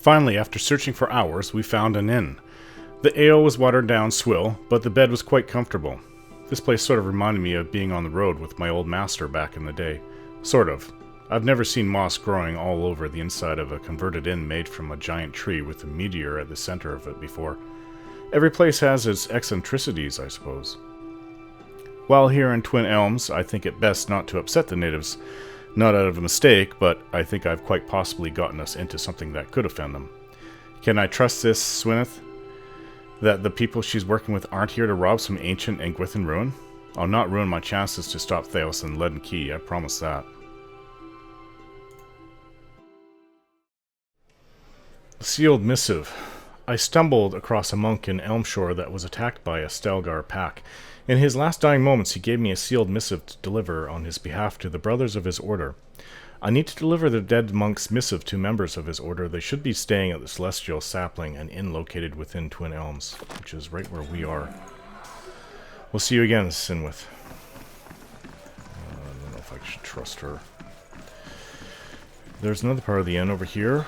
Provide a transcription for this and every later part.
Finally, after searching for hours, we found an inn. The ale was watered down swill, but the bed was quite comfortable. This place sort of reminded me of being on the road with my old master back in the day. Sort of. I've never seen moss growing all over the inside of a converted inn made from a giant tree with a meteor at the center of it before. Every place has its eccentricities, I suppose. While here in Twin Elms, I think it best not to upset the natives. Not out of a mistake, but I think I've quite possibly gotten us into something that could offend them. Can I trust this, Cwineth? That the people she's working with aren't here to rob some ancient Glanfathan ruin? I'll not ruin my chances to stop Theos and Leaden Key, I promise that. Sealed Missive. I stumbled across a monk in Elmshore that was attacked by a Stelgar pack. In his last dying moments, he gave me a sealed missive to deliver on his behalf to the brothers of his order. I need to deliver the dead monk's missive to members of his order. They should be staying at the Celestial Sapling, an inn located within Twin Elms, which is right where we are. We'll see you again, Cwineth. I don't know if I should trust her. There's another part of the inn over here.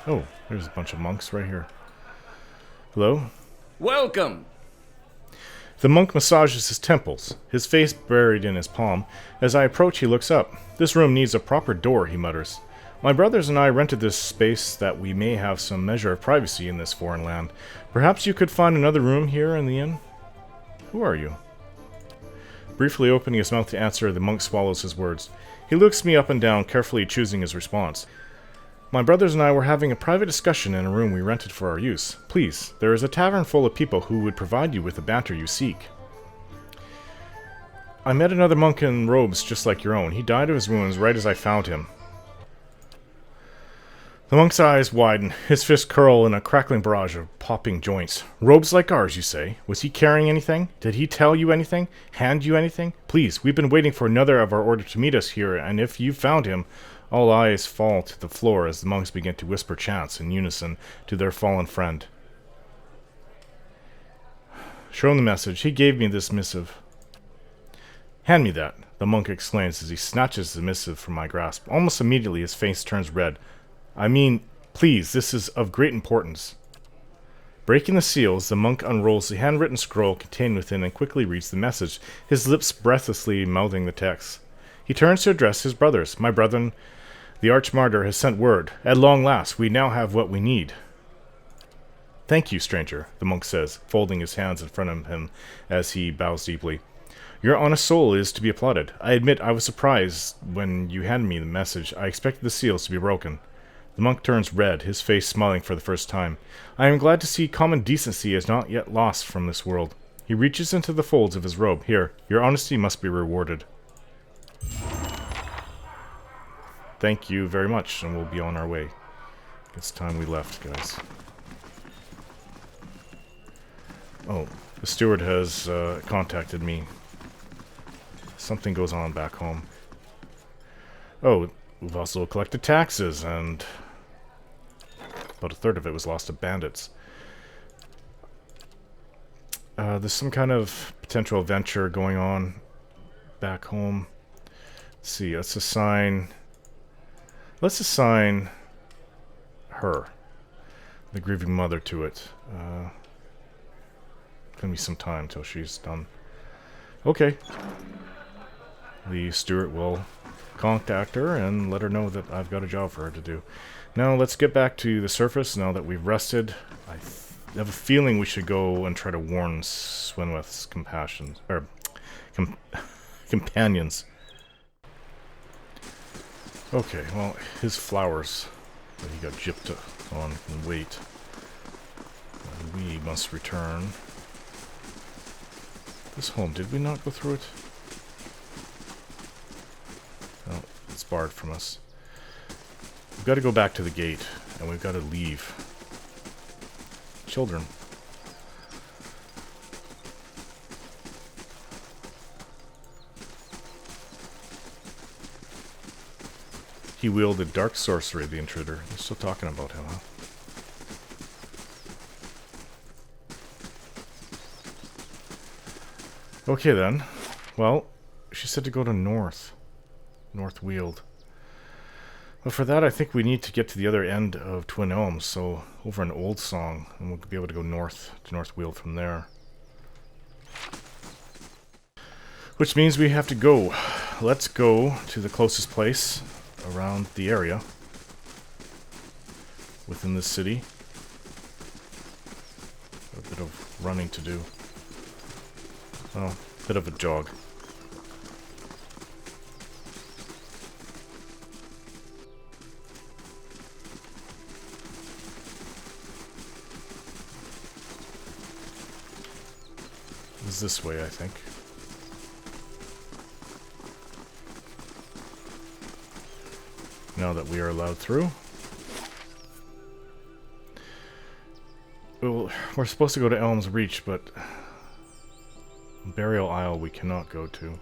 Oh, there's a bunch of monks right here. Hello? Welcome! The monk massages his temples, his face buried in his palm. As I approach, he looks up. This room needs a proper door, he mutters. My brothers and I rented this space that we may have some measure of privacy in this foreign land. Perhaps you could find another room here in the inn? Who are you? Briefly opening his mouth to answer, the monk swallows his words. He looks me up and down, carefully choosing his response. My brothers and I were having a private discussion in a room we rented for our use. Please, there is a tavern full of people who would provide you with the banter you seek. I met another monk in robes just like your own. He died of his wounds right as I found him. The monk's eyes widen, his fists curl in a crackling barrage of popping joints. Robes like ours, you say? Was he carrying anything? Did he tell you anything? Hand you anything? Please, we've been waiting for another of our order to meet us here, and if you found him... All eyes fall to the floor as the monks begin to whisper chants in unison to their fallen friend. Show him the message. He gave me this missive. Hand me that, the monk exclaims as he snatches the missive from my grasp. Almost immediately his face turns red. I mean, please, this is of great importance. Breaking the seals, the monk unrolls the handwritten scroll contained within and quickly reads the message, his lips breathlessly mouthing the text. He turns to address his brothers. My brethren, the Archmartyr has sent word. At long last, we now have what we need. Thank you, stranger, the monk says, folding his hands in front of him as he bows deeply. Your honest soul is to be applauded. I admit I was surprised when you handed me the message. I expected the seals to be broken. The monk turns red, his face smiling for the first time. I am glad to see common decency is not yet lost from this world. He reaches into the folds of his robe. Here, your honesty must be rewarded. Thank you very much, and we'll be on our way. It's time we left, guys. Oh, the steward has contacted me. Something goes on back home. Oh, we've also collected taxes, and about a third of it was lost to bandits. There's some kind of potential adventure going on back home. Let's see, let's assign her, the grieving mother, to it. Gonna be some time till she's done. Okay. The steward will contact her and let her know that I've got a job for her to do. Now let's get back to the surface now that we've rested. I have a feeling we should go and try to warn Cwineth's companions. Okay, well, his flowers that he got gypped on can wait. We must return. This home, did we not go through it? Oh, it's barred from us. We've got to go back to the gate, and we've got to leave. Children. He wielded dark sorcery, the intruder. They're still talking about him, huh? Okay then. Well, She said to go to North Weald. But for that, I think we need to get to the other end of Twin Elms, so over an Old Song, and we'll be able to go north to North Weald from there. Which means we have to go. Let's go to the closest place around the area within this city. A bit of running to do. Well, a bit of a jog. It's this way, I think. Now that we are allowed through. Well, we're supposed to go to Elm's Reach, but Burial Isle we cannot go to.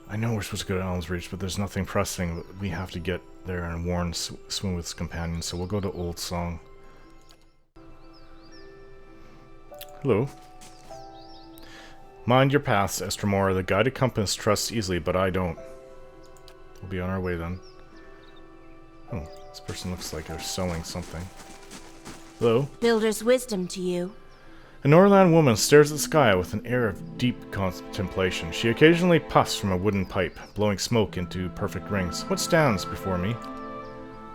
I know we're supposed to go to Elm's Reach, but there's nothing pressing. We have to get there and warn Cwineth's companion, so we'll go to Old Song. Hello. Mind your paths, Esther. The guided compass trusts easily, but I don't. We'll be on our way then. Oh, this person looks like they're selling something. Hello? Builder's wisdom to you. A Norland woman stares at the sky with an air of deep contemplation. She occasionally puffs from a wooden pipe, blowing smoke into perfect rings. What stands before me?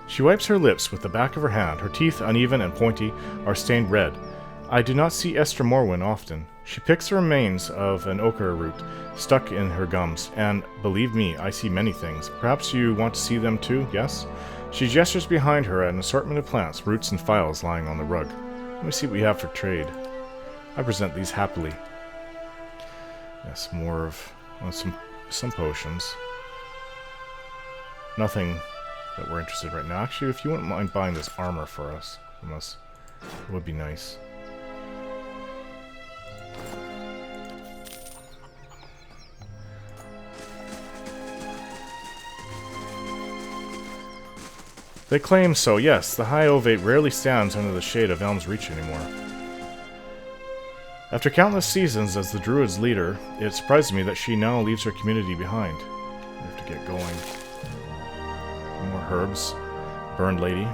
She wipes her lips with the back of her hand. Her teeth, uneven and pointy, are stained red. I do not see Esther Morwen often. She picks the remains of an ochre root stuck in her gums, and believe me, I see many things. Perhaps you want to see them too, yes? She gestures behind her at an assortment of plants, roots, and files lying on the rug. Let me see what we have for trade. I present these happily. Yes, more of some potions. Nothing that we're interested in right now. Actually, if you wouldn't mind buying this armor for us, from us, it would be nice. They claim so, yes. The High Ovate rarely stands under the shade of Elm's Reach anymore. After countless seasons as the Druid's leader, it surprises me that she now leaves her community behind. We have to get going. More herbs. Burned Lady.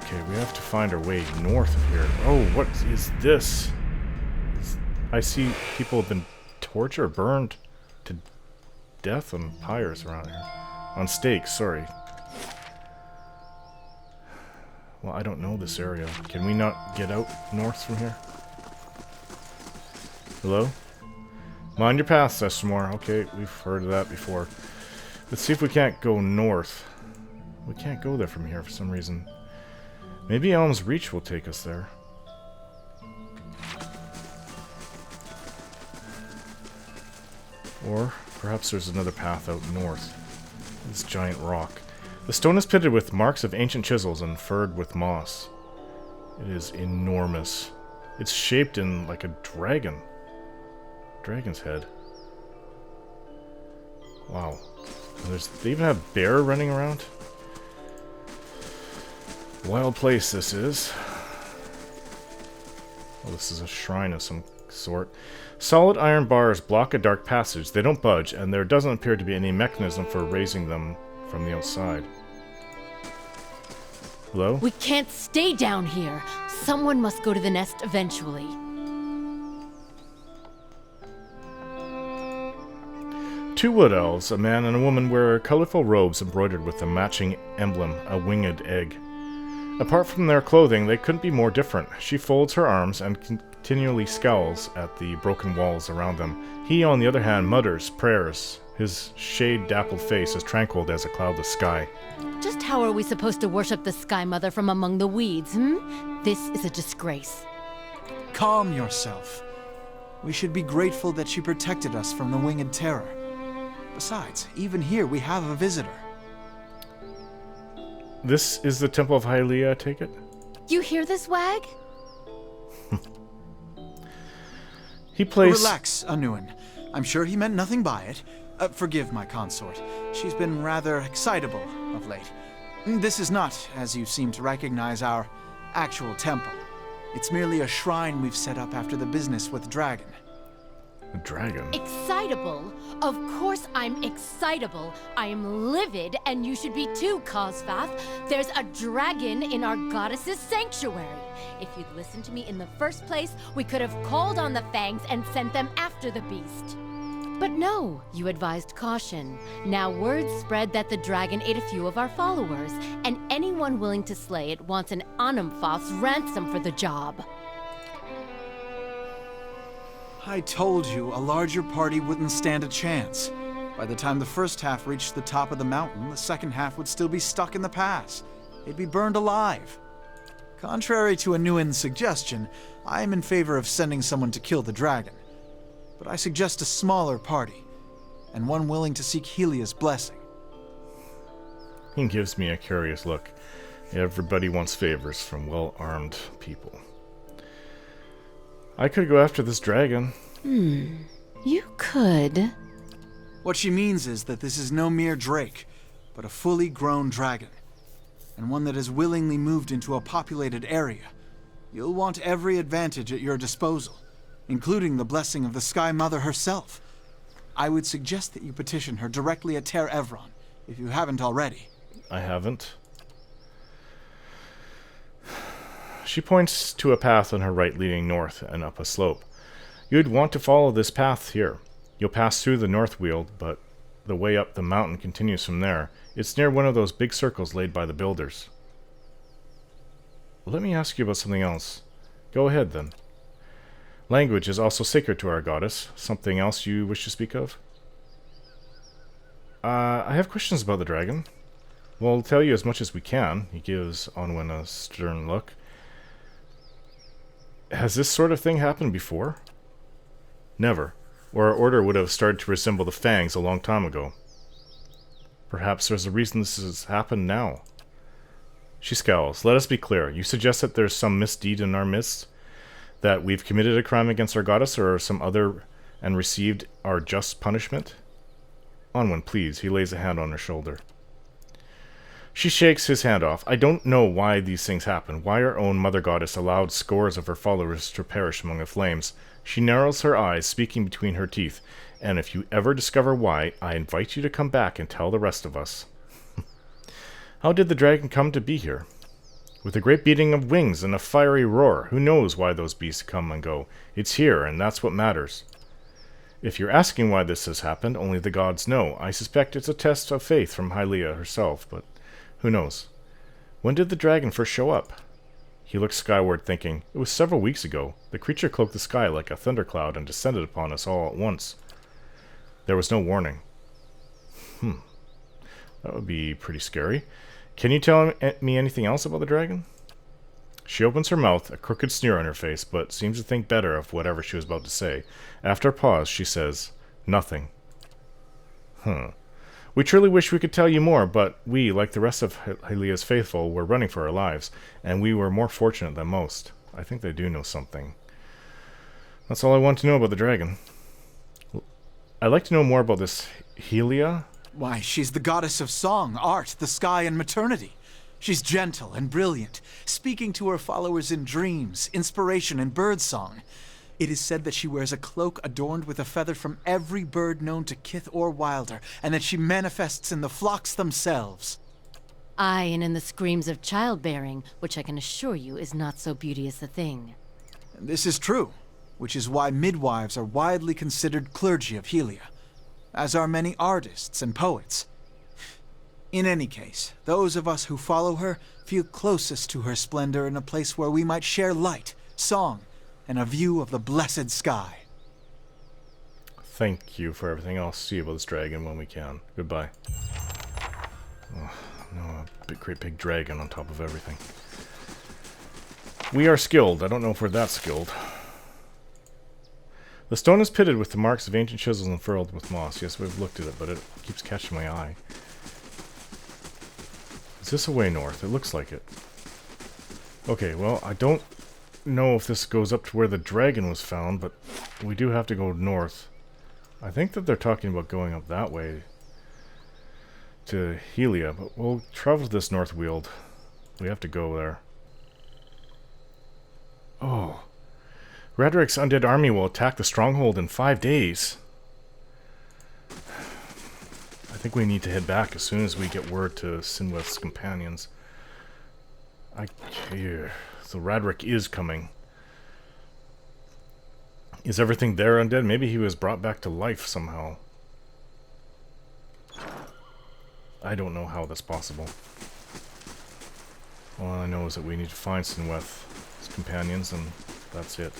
Okay, we have to find our way north of here. Oh, what is this? I see people have been tortured or burned to death on pyres around here. On stakes, sorry. Well, I don't know this area. Can we not get out north from here? Hello? Mind your path, Esther. Okay, we've heard of that before. Let's see if we can't go north. We can't go there from here for some reason. Maybe Elm's Reach will take us there. Or perhaps there's another path out north. This giant rock. The stone is pitted with marks of ancient chisels and furred with moss. It is enormous. It's shaped in like a dragon. Dragon's head. Wow. And they even have bear running around. Wild place this is. Oh, this is a shrine of some sort. Solid iron bars block a dark passage. They don't budge, and there doesn't appear to be any mechanism for raising them from the outside. Hello? We can't stay down here. Someone must go to the nest eventually. Two wood elves, a man and a woman, wear colorful robes embroidered with a matching emblem, a winged egg. Apart from their clothing, they couldn't be more different. She folds her arms and continually scowls at the broken walls around them. He, on the other hand, mutters prayers. His shade-dappled face is tranquil as a cloudless sky. Just how are we supposed to worship the Sky Mother from among the weeds, This is a disgrace. Calm yourself. We should be grateful that she protected us from the winged terror. Besides, even here we have a visitor. This is the Temple of Hylia, I take it? You hear this, Wag? He plays... Relax, Anuin. I'm sure he meant nothing by it. Forgive my consort. She's been rather excitable of late. This is not, as you seem to recognize, our actual temple. It's merely a shrine we've set up after the business with the dragon. A dragon? Excitable? Of course I'm excitable. I am livid, and you should be too, Cwineth. There's a dragon in our goddess's sanctuary. If you'd listened to me in the first place, we could have called on the Fangs and sent them after the beast. But no, you advised caution. Now word spread that the dragon ate a few of our followers, and anyone willing to slay it wants an Anumfoth's ransom for the job. I told you a larger party wouldn't stand a chance. By the time the first half reached the top of the mountain, the second half would still be stuck in the pass. It'd be burned alive. Contrary to Anuin's suggestion, I am in favor of sending someone to kill the dragon. But I suggest a smaller party, and one willing to seek Helia's blessing. He gives me a curious look. Everybody wants favors from well-armed people. I could go after this dragon. You could. What she means is that this is no mere drake, but a fully grown dragon, and one that has willingly moved into a populated area. You'll want every advantage at your disposal, including the blessing of the Sky Mother herself. I would suggest that you petition her directly at Ter Evron, if you haven't already. I haven't. She points to a path on her right leading north and up a slope. You'd want to follow this path here. You'll pass through the North Weald, but the way up the mountain continues from there. It's near one of those big circles laid by the builders. Let me ask you about something else. Go ahead, then. Language is also sacred to our goddess. Something else you wish to speak of? I have questions about the dragon. We'll tell you as much as we can. He gives Onwin a stern look. Has this sort of thing happened before? Never. Or our order would have started to resemble the Fangs a long time ago. Perhaps there's a reason this has happened now. She scowls. Let us be clear. You suggest that there's some misdeed in our midst? That we've committed a crime against our goddess or some other and received our just punishment? Onwin, please. He lays a hand on her shoulder. She shakes his hand off. I don't know why these things happen, why our own Mother Goddess allowed scores of her followers to perish among the flames. She narrows her eyes, speaking between her teeth. And if you ever discover why, I invite you to come back and tell the rest of us. How did the dragon come to be here? With a great beating of wings and a fiery roar. Who knows why those beasts come and go? It's here, and that's what matters. If you're asking why this has happened, only the gods know. I suspect it's a test of faith from Hylia herself, but who knows? When did the dragon first show up? He looked skyward, thinking, it was several weeks ago. The creature cloaked the sky like a thundercloud and descended upon us all at once. There was no warning. That would be pretty scary. Can you tell me anything else about the dragon? She opens her mouth, a crooked sneer on her face, but seems to think better of whatever she was about to say. After a pause, she says, nothing. We truly wish we could tell you more, but we, like the rest of Hylia's faithful, were running for our lives, and we were more fortunate than most. I think they do know something. That's all I want to know about the dragon. I'd like to know more about this Hylia. Why, she's the goddess of song, art, the sky, and maternity. She's gentle and brilliant, speaking to her followers in dreams, inspiration, and birdsong. It is said that she wears a cloak adorned with a feather from every bird known to kith or wilder, and that she manifests in the flocks themselves. Aye, and in the screams of childbearing, which I can assure you is not so beauteous a thing. This is true, which is why midwives are widely considered clergy of Hylia, as are many artists and poets. In any case, those of us who follow her feel closest to her splendor in a place where we might share light, song, and a view of the blessed sky. Thank you for everything. I'll see about this dragon when we can. Goodbye. Oh, no, a great big dragon on top of everything. We are skilled. I don't know if we're that skilled. The stone is pitted with the marks of ancient chisels and furrowed with moss. Yes, we've looked at it, but it keeps catching my eye. Is this a way north? It looks like it. Okay, well, I don't know if this goes up to where the dragon was found, but we do have to go north. I think that they're talking about going up that way to Hylia, but we'll travel to this North Weald. We have to go there. Oh, Redric's undead army will attack the stronghold in 5 days. I think we need to head back as soon as we get word to Cwineth's companions. So Radric is coming. Is everything there undead? Maybe he was brought back to life somehow. I don't know how that's possible. All I know is that we need to find Cwineth's companions, and that's it.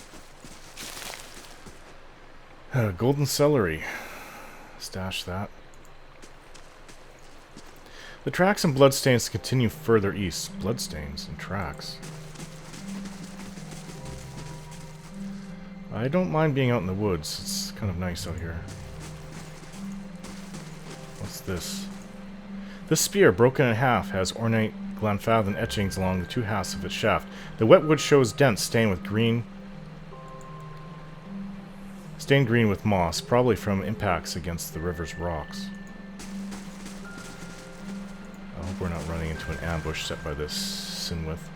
Golden celery. Stash that. The tracks and bloodstains continue further east. Bloodstains and tracks. I don't mind being out in the woods. It's kind of nice out here. What's this? This spear, broken in half, has ornate Glanfathan etchings along the 2 halves of its shaft. The wet wood shows dents stained green with moss, probably from impacts against the river's rocks. I hope we're not running into an ambush set by this Cwineth.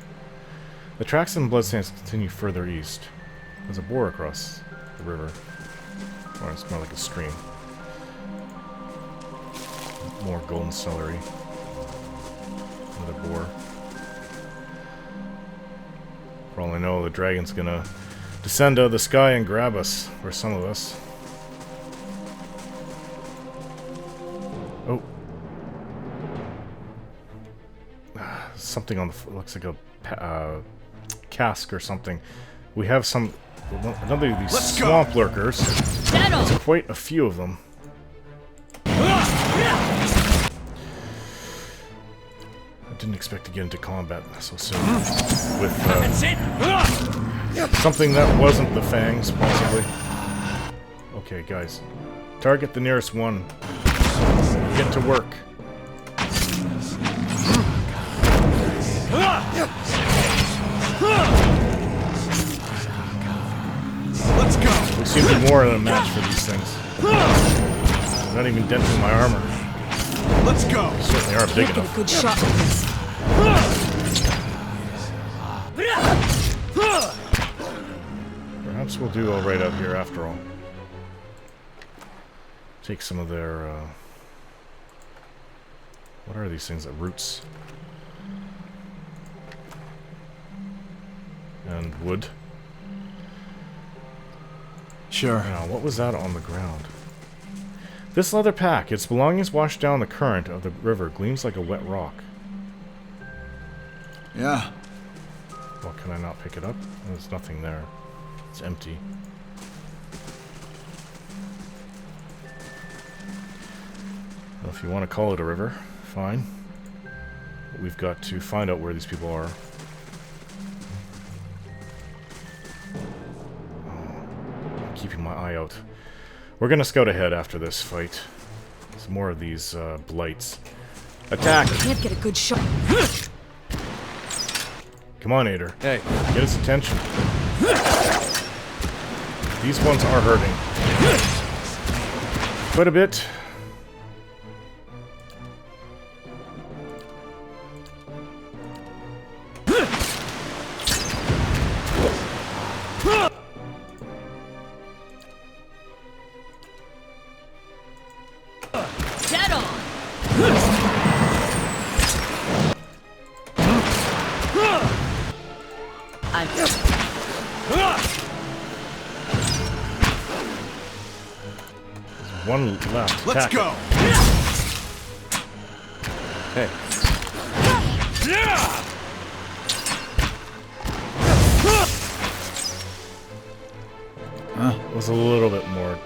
The tracks and bloodstains continue further east. There's a boar across the river. Or it's more like a stream. More golden celery. Another boar. For all I know, the dragon's gonna descend out of the sky and grab us. Or some of us. Oh. Something on the... looks like a cask or something. We have some... another of these swamp lurkers. There's quite a few of them. I didn't expect to get into combat so soon. With something that wasn't the Fangs, possibly. Okay, guys. Target the nearest one. Get to work. Let's go. We seem to be more than a match for these things. Not even denting my armor. Let's go. They certainly are big enough. Get a good shot at this. Perhaps we'll do all right out here after all. Take some of their. What are these things? Roots and wood. Sure. Now, what was that on the ground? This leather pack, its belongings washed down the current of the river, gleams like a wet rock. Yeah. Well, can I not pick it up? There's nothing there. It's empty. Well, if you want to call it a river, fine. But we've got to find out where these people are. Keeping my eye out. We're gonna scout ahead after this fight. Some more of these blights. Attack! Can't get a good shot. Come on, Ader. Hey. Get his attention. These ones are hurting. Quite a bit. Dead on! One left. Let's Attack go. it. Hey. Huh? It was a little bit more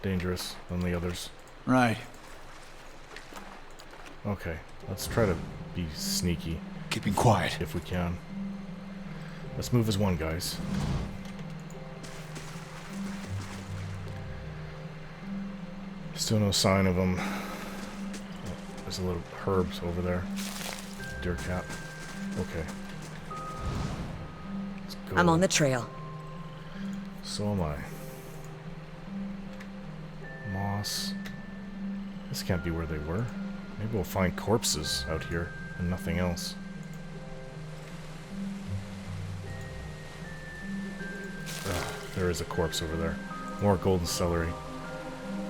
dangerous than the others. Right. Okay, let's try to be sneaky Keeping quiet. if we can. Let's move as one, guys. Still no sign of them. Oh, there's a little herbs over there. Deer cat. Okay. Let's go. I'm on the trail. So am I. Moss. This can't be where they were. Maybe we'll find corpses out here and nothing else. there is a corpse over there. More golden celery.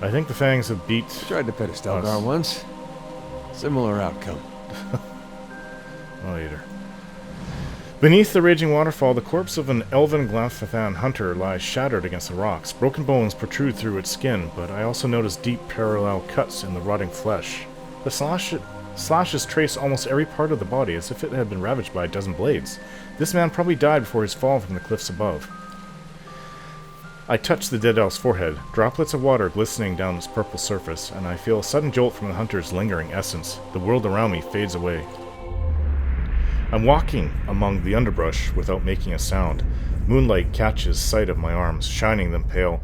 I think the Fangs have beat... Tried to pet a Stelgar once. Similar outcome. Oh, later. Beneath the raging waterfall, the corpse of an elven Glanfathan hunter lies shattered against the rocks. Broken bones protrude through its skin, but I also notice deep parallel cuts in the rotting flesh. The slashes trace almost every part of the body as if it had been ravaged by a dozen blades. This man probably died before his fall from the cliffs above. I touch the dead elf's forehead, droplets of water glistening down its purple surface, and I feel a sudden jolt from the hunter's lingering essence. The world around me fades away. I'm walking among the underbrush without making a sound. Moonlight catches sight of my arms, shining them pale,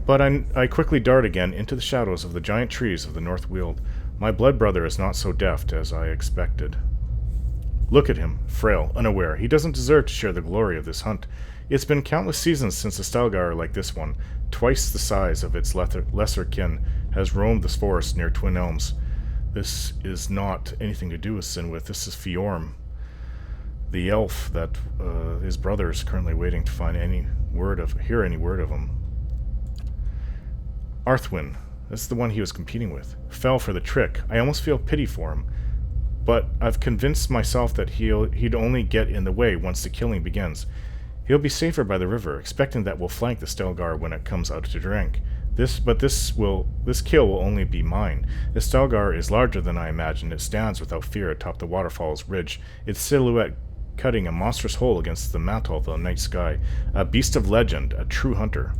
but I quickly dart again into the shadows of the giant trees of the North Weald. My blood brother is not so deft as I expected. Look at him, frail, unaware. He doesn't deserve to share the glory of this hunt. It's been countless seasons since a Stelgar like this one, twice the size of its lesser kin, has roamed this forest near Twin Elms. This is not anything to do with Cwineth. This is Fjorm, the elf that his brother is currently waiting to hear any word of him. Arthwin, that's the one he was competing with, fell for the trick. I almost feel pity for him, but I've convinced myself that he'd only get in the way once the killing begins. He'll be safer by the river, expecting that we'll flank the Stelgar when it comes out to drink. This kill will only be mine. The Stelgar is larger than I imagined. It stands without fear atop the waterfall's ridge, its silhouette cutting a monstrous hole against the mantle of the night sky. A beast of legend, a true hunter.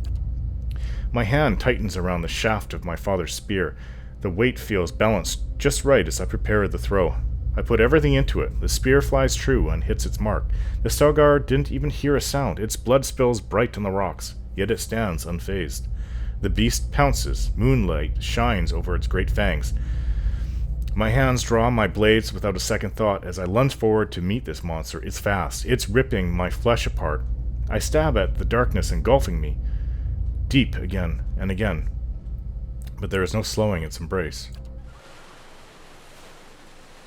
My hand tightens around the shaft of my father's spear. The weight feels balanced just right as I prepare the throw. I put everything into it. The spear flies true and hits its mark. The Stelgar didn't even hear a sound. Its blood spills bright on the rocks, yet it stands unfazed. The beast pounces. Moonlight shines over its great fangs. My hands draw my blades without a second thought as I lunge forward to meet this monster. It's fast. It's ripping my flesh apart. I stab at the darkness engulfing me. Deep again and again. But there is no slowing its embrace.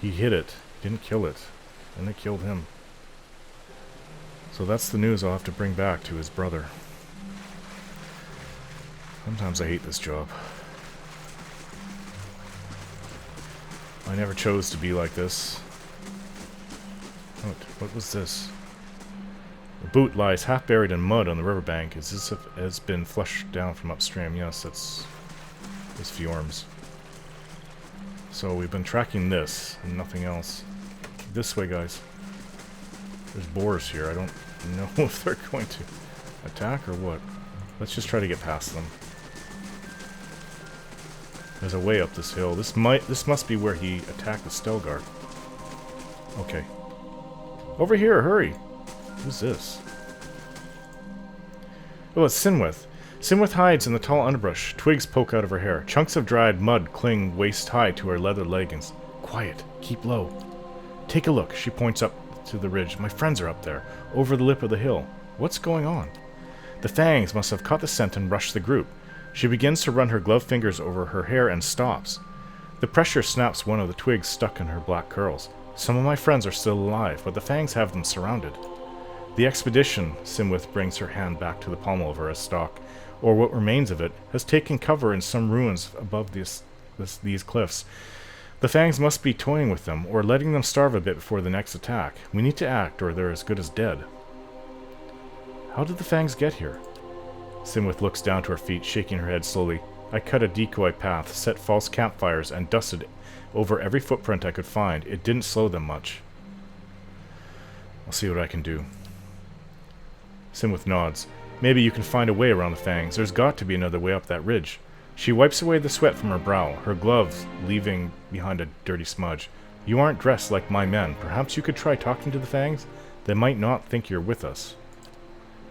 He hit it, didn't kill it, and it killed him. So that's the news I'll have to bring back to his brother. Sometimes I hate this job. I never chose to be like this. What was this? The boot lies half buried in mud on the riverbank as if it has been flushed down from upstream. Yes, it's Fjorm's. So we've been tracking this and nothing else. This way, guys. There's boars here. I don't know if they're going to attack or what. Let's just try to get past them. There's a way up this hill. This must be where he attacked the Stelgar. Okay. Over here, hurry! Who's this? Oh, it's Cwineth. Cwineth hides in the tall underbrush. Twigs poke out of her hair. Chunks of dried mud cling waist-high to her leather leggings. Quiet. Keep low. Take a look. She points up to the ridge. My friends are up there, over the lip of the hill. What's going on? The Fangs must have caught the scent and rushed the group. She begins to run her gloved fingers over her hair and stops. The pressure snaps one of the twigs stuck in her black curls. Some of my friends are still alive, but the Fangs have them surrounded. The expedition, Cwineth brings her hand back to the pommel of her estoc, or what remains of it, has taken cover in some ruins above these cliffs. The Fangs must be toying with them, or letting them starve a bit before the next attack. We need to act, or they're as good as dead. How did the Fangs get here? Cwineth looks down to her feet, shaking her head slowly. I cut a decoy path, set false campfires, and dusted over every footprint I could find. It didn't slow them much. I'll see what I can do. Cwineth nods. Maybe you can find a way around the Fangs. There's got to be another way up that ridge. She wipes away the sweat from her brow, her gloves leaving behind a dirty smudge. You aren't dressed like my men. Perhaps you could try talking to the Fangs? They might not think you're with us.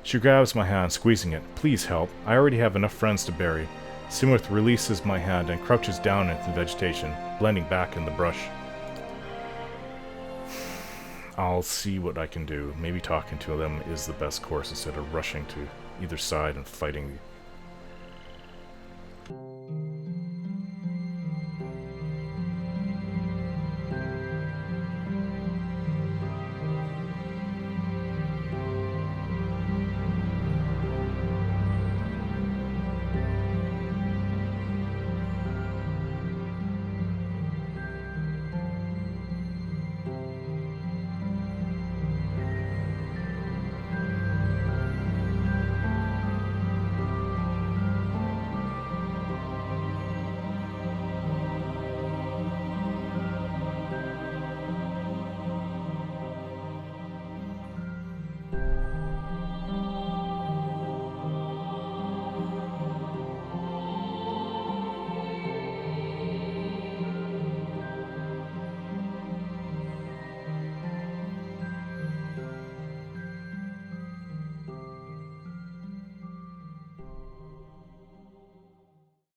She grabs my hand, squeezing it. Please help. I already have enough friends to bury. Cwineth releases my hand and crouches down into the vegetation, blending back in the brush. I'll see what I can do. Maybe talking to them is the best course instead of rushing to either side and fighting